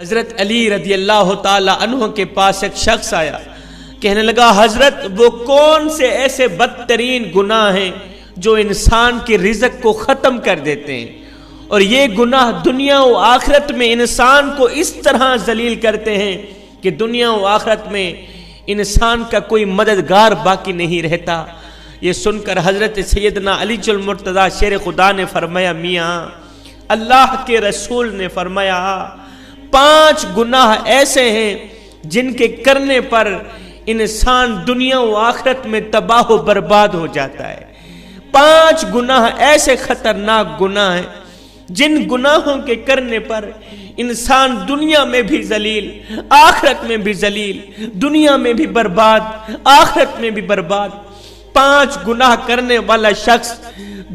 حضرت علی رضی اللہ تعالی عنہ کے پاس ایک شخص آیا، کہنے لگا حضرت وہ کون سے ایسے بدترین گناہ ہیں جو انسان کے رزق کو ختم کر دیتے ہیں، اور یہ گناہ دنیا و آخرت میں انسان کو اس طرح ذلیل کرتے ہیں کہ دنیا و آخرت میں انسان کا کوئی مددگار باقی نہیں رہتا۔ یہ سن کر حضرت سیدنا علی المرتضیٰ شیر خدا نے فرمایا، میاں اللہ کے رسول نے فرمایا 5 گناہ ایسے ہیں جن کے کرنے پر انسان دنیا و آخرت میں تباہ و برباد ہو جاتا ہے۔ 5 گناہ ایسے خطرناک گناہ ہیں جن گناہوں کے کرنے پر انسان دنیا میں بھی ذلیل، آخرت میں بھی ذلیل، دنیا میں بھی برباد، آخرت میں بھی برباد۔ 5 گناہ کرنے والا شخص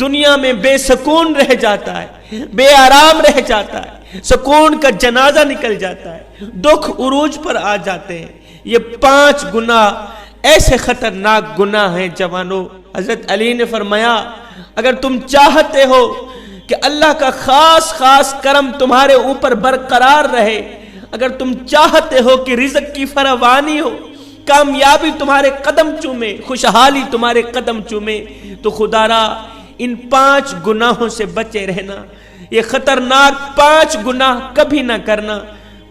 دنیا میں بے سکون رہ جاتا ہے، بے آرام رہ جاتا ہے، سکون کا جنازہ نکل جاتا ہے، دکھ عروج پر آ جاتے ہیں۔ یہ 5 گناہ ایسے خطرناک گناہ ہیں جوانوں۔ حضرت علی نے فرمایا اگر تم چاہتے ہو کہ اللہ کا خاص کرم تمہارے اوپر برقرار رہے، اگر تم چاہتے ہو کہ رزق کی فراوانی ہو، کامیابی تمہارے قدم چومے، خوشحالی تمہارے قدم چومے، تو خدا را ان 5 گناہوں سے بچے رہنا۔ یہ خطرناک 5 گناہ کبھی نہ کرنا۔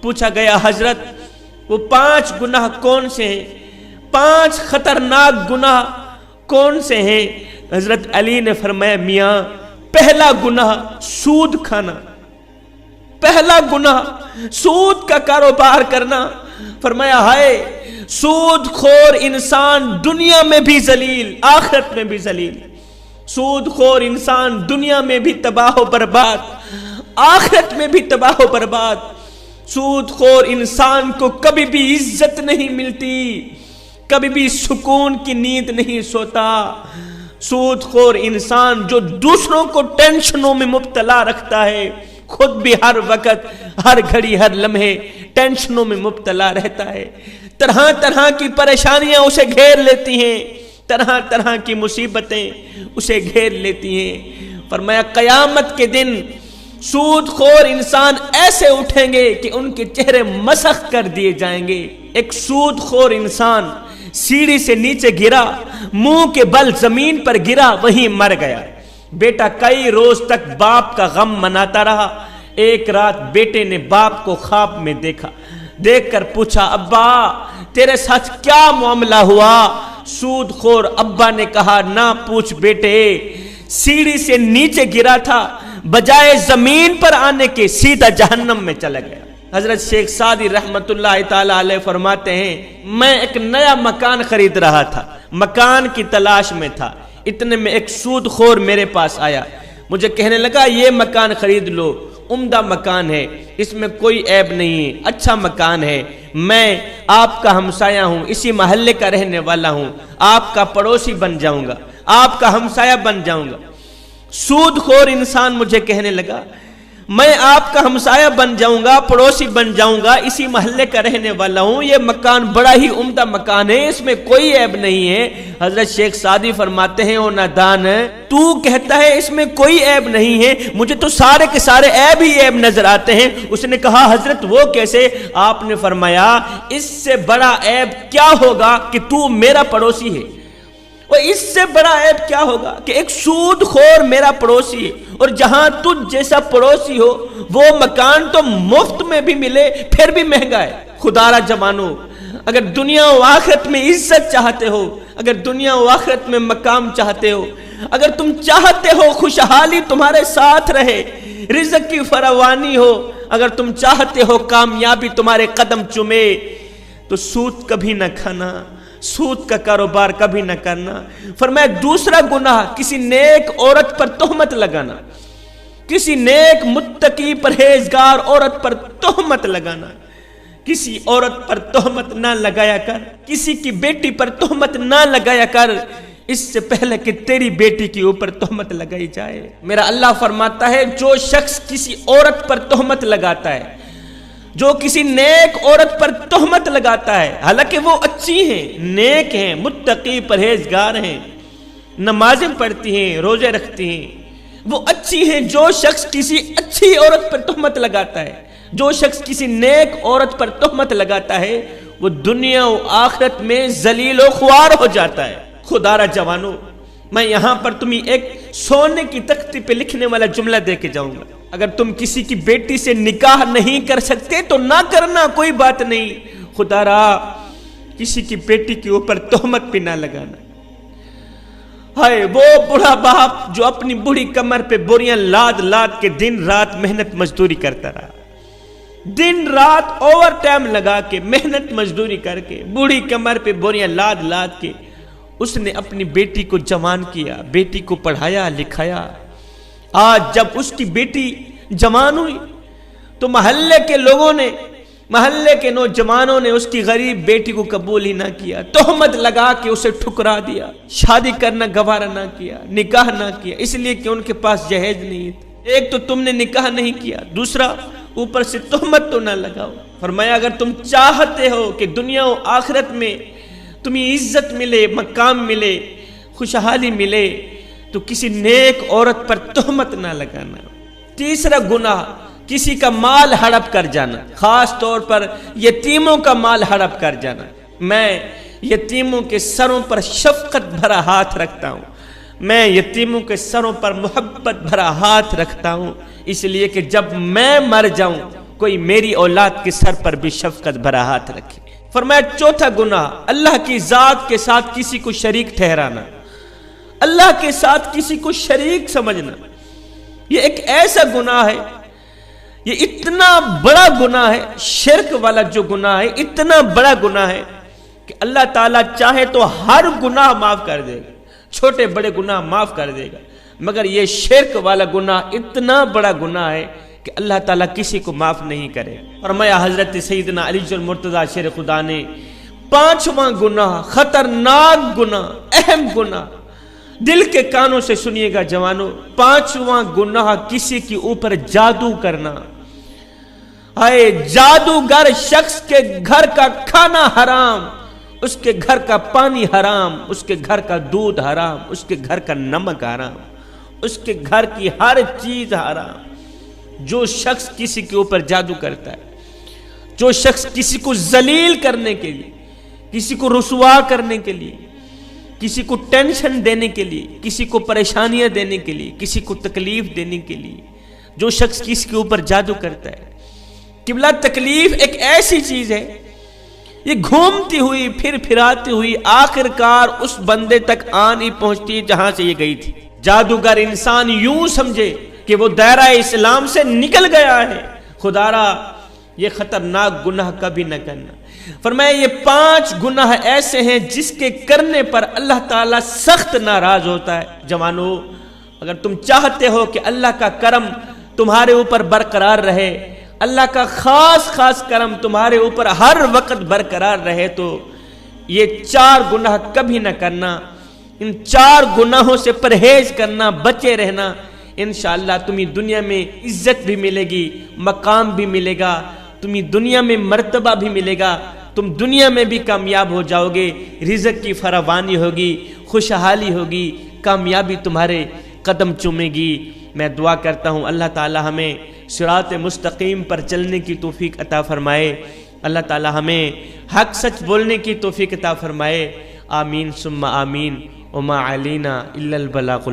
پوچھا گیا حضرت وہ 5 گناہ کون سے ہیں؟ 5 خطرناک گناہ کون سے ہیں؟ حضرت علی نے فرمایا میاں پہلا گناہ سود کھانا، پہلا گناہ سود کا کاروبار کرنا۔ فرمایا ہائے سود خور انسان دنیا میں بھی ذلیل، آخرت میں بھی ذلیل۔ سود خور انسان دنیا میں بھی تباہ و برباد، آخرت میں بھی تباہ و برباد۔ سود خور انسان کو کبھی بھی عزت نہیں ملتی، کبھی بھی سکون کی نیند نہیں سوتا۔ سود خور انسان جو دوسروں کو ٹینشنوں میں مبتلا رکھتا ہے، خود بھی ہر وقت، ہر گھڑی، ہر لمحے ٹینشنوں میں مبتلا رہتا ہے۔ طرح طرح کی پریشانیاں اسے گھیر لیتی ہیں، طرح طرح کی مصیبتیں اسے گھیر لیتی ہیں۔ فرمایا قیامت کے دن سود خور انسان ایسے اٹھیں گے کہ ان کے چہرے مسخ کر دیے جائیں گے۔ ایک سود خور انسان سیڑھی سے نیچے گرا، منہ کے بل زمین پر گرا، وہیں مر گیا۔ بیٹا کئی روز تک باپ کا غم مناتا رہا۔ ایک رات بیٹے نے باپ کو خواب میں دیکھا، دیکھ کر پوچھا ابا تیرے ساتھ کیا معاملہ ہوا؟ سود خور ابا نے کہا نہ پوچھ بیٹے، سیڑھی سے نیچے گرا تھا، بجائے زمین پر آنے کے سیدھا جہنم میں چلا گیا۔ حضرت شیخ سعدی رحمت اللہ تعالی علیہ فرماتے ہیں میں ایک نیا مکان خرید رہا تھا، مکان کی تلاش میں تھا، اتنے میں ایک سود خور میرے پاس آیا، مجھے کہنے لگا یہ مکان خرید لو، عمدہ مکان ہے، اس میں کوئی عیب نہیں ہے، اچھا مکان ہے، میں آپ کا ہمسایہ ہوں، اسی محلے کا رہنے والا ہوں، آپ کا پڑوسی بن جاؤں گا، آپ کا ہمسایہ بن جاؤں گا۔ سود خور انسان مجھے کہنے لگا میں آپ کا ہمسایہ بن جاؤں گا، پڑوسی بن جاؤں گا، اسی محلے کا رہنے والا ہوں، یہ مکان بڑا ہی عمدہ مکان ہے، اس میں کوئی عیب نہیں ہے۔ حضرت شیخ سعدی فرماتے ہیں او نادان تو کہتا ہے اس میں کوئی عیب نہیں ہے، مجھے تو سارے کے سارے عیب ہی عیب نظر آتے ہیں۔ اس نے کہا حضرت وہ کیسے؟ آپ نے فرمایا اس سے بڑا عیب کیا ہوگا کہ تو میرا پڑوسی ہے، اور اس سے بڑا عیب کیا ہوگا کہ ایک سود خور میرا پڑوسی ہے، اور جہاں تجھ جیسا پڑوسی ہو وہ مکان تو مفت میں بھی ملے پھر بھی مہنگا ہے۔ خدا را جوانو اگر دنیا و آخرت میں عزت چاہتے ہو، اگر دنیا و آخرت میں مقام چاہتے ہو، اگر تم چاہتے ہو خوشحالی تمہارے ساتھ رہے، رزق کی فراوانی ہو، اگر تم چاہتے ہو کامیابی تمہارے قدم چومے، تو سود کبھی نہ کھانا، سود کا کاروبار کبھی نہ کرنا۔ فرمایا دوسرا گناہ کسی نیک عورت پر تہمت لگانا، کسی نیک متقی پرہیزگار عورت پر تہمت لگانا۔ کسی عورت پر تہمت نہ لگایا کر، کسی کی بیٹی پر تہمت نہ لگایا کر، اس سے پہلے کہ تیری بیٹی کے اوپر تہمت لگائی جائے۔ میرا اللہ فرماتا ہے جو شخص کسی عورت پر تہمت لگاتا ہے، جو کسی نیک عورت پر تہمت لگاتا ہے، حالانکہ وہ اچھی ہیں، نیک ہیں، متقی پرہیزگار ہیں، نمازیں پڑھتی ہیں، روزے رکھتی ہیں، وہ اچھی ہیں جو شخص کسی اچھی عورت پر تہمت لگاتا ہے، جو شخص کسی نیک عورت پر تہمت لگاتا ہے وہ دنیا و آخرت میں ذلیل و خوار ہو جاتا ہے۔ خدا را جوانو، میں یہاں پر تمہیں ایک سونے کی تختی پہ لکھنے والا جملہ دے کے جاؤں گا، اگر تم کسی کی بیٹی سے نکاح نہیں کر سکتے تو نہ کرنا، کوئی بات نہیں، خدا را کسی کی بیٹی کے اوپر تہمت بھی نہ لگانا۔ ہائے وہ بڑا باپ جو اپنی بڑی کمر پہ بوریاں لاد لاد کے دن رات محنت مزدوری کرتا رہا، دن رات اوور ٹائم لگا کے محنت مزدوری کر کے بوڑھی کمر پہ بوریاں لاد لاد کے اس نے اپنی بیٹی کو جوان کیا، بیٹی کو پڑھایا لکھایا۔ آج جب اس کی بیٹی جوان ہوئی تو محلے کے لوگوں نے، محلے کے نوجوانوں نے اس کی غریب بیٹی کو قبول ہی نہ کیا، تہمت لگا کے اسے ٹھکرا دیا، شادی کرنا گوارا نہ کیا، نکاح نہ کیا، اس لیے کہ ان کے پاس جہیز نہیں تھا۔ ایک تو تم نے نکاح نہیں کیا، دوسرا اوپر سے تہمت تو نہ لگاؤ۔ فرمایا اگر تم چاہتے ہو کہ دنیا و آخرت میں تمہیں عزت ملے، مقام ملے، خوشحالی ملے تو کسی نیک عورت پر تہمت نہ لگانا۔ تیسرا گناہ کسی کا مال ہڑپ کر جانا، خاص طور پر یتیموں کا مال ہڑپ کر جانا۔ میں یتیموں کے سروں پر شفقت بھرا ہاتھ رکھتا ہوں، میں یتیموں کے سروں پر محبت بھرا ہاتھ رکھتا ہوں، اس لیے کہ جب میں مر جاؤں کوئی میری اولاد کے سر پر بھی شفقت بھرا ہاتھ رکھے۔ فرمایا چوتھا گناہ اللہ کی ذات کے ساتھ کسی کو شریک ٹھہرانا، اللہ کے ساتھ کسی کو شریک سمجھنا۔ یہ ایک ایسا گناہ ہے، یہ اتنا بڑا گناہ ہے، شرک والا جو گناہ ہے اتنا بڑا گناہ ہے کہ اللہ تعالیٰ چاہے تو ہر گناہ معاف کر دے گا، چھوٹے بڑے گناہ معاف کر دے گا، مگر یہ شرک والا گناہ اتنا بڑا گناہ ہے کہ اللہ تعالیٰ کسی کو معاف نہیں کرے۔ فرمایا حضرت سیدنا علی المرتضیٰ شیر خدا نے پانچواں گناہ، خطرناک گناہ، اہم گناہ، دل کے کانوں سے سنیے گا جوانوں، پانچواں گناہ کسی کے اوپر جادو کرنا۔ ہائے جادوگر شخص کے گھر کا کھانا حرام، اس کے گھر کا پانی حرام، اس کے گھر کا دودھ حرام، اس کے گھر کا نمک حرام، اس کے گھر کی ہر چیز حرام۔ جو شخص کسی کے اوپر جادو کرتا ہے، جو شخص کسی کو ذلیل کرنے کے لیے، کسی کو رسوا کرنے کے لیے، کسی کو ٹینشن دینے کے لیے، کسی کو پریشانیاں دینے کے لیے، کسی کو تکلیف دینے کے لیے جو شخص کسی کے اوپر جادو کرتا ہے، قبلہ تکلیف ایک ایسی چیز ہے، یہ گھومتی ہوئی پھر پھراتی ہوئی آخرکار اس بندے تک آنی پہنچتی جہاں سے یہ گئی تھی۔ جادوگر انسان یوں سمجھے کہ وہ دائرہ اسلام سے نکل گیا ہے، خدا را یہ خطرناک گناہ کبھی نہ کرنا۔ فرمایا یہ 5 گناہ ایسے ہیں جس کے کرنے پر اللہ تعالیٰ سخت ناراض ہوتا ہے۔ جوانو اگر تم چاہتے ہو کہ اللہ کا کرم تمہارے اوپر برقرار رہے، اللہ کا خاص خاص کرم تمہارے اوپر ہر وقت برقرار رہے تو یہ 4 گناہ کبھی نہ کرنا، ان 4 گناہوں سے پرہیز کرنا، بچے رہنا، انشاءاللہ تمہیں دنیا میں عزت بھی ملے گی، مقام بھی ملے گا، تمہیں دنیا میں مرتبہ بھی ملے گا، تم دنیا میں بھی کامیاب ہو جاؤ گے، رزق کی فراوانی ہوگی، خوشحالی ہوگی، کامیابی تمہارے قدم چومے گی۔ میں دعا کرتا ہوں اللہ تعالی ہمیں صراط مستقیم پر چلنے کی توفیق عطا فرمائے، اللہ تعالی ہمیں حق سچ بولنے کی توفیق عطا فرمائے، آمین ثم آمین، وما علینا الا البلاغ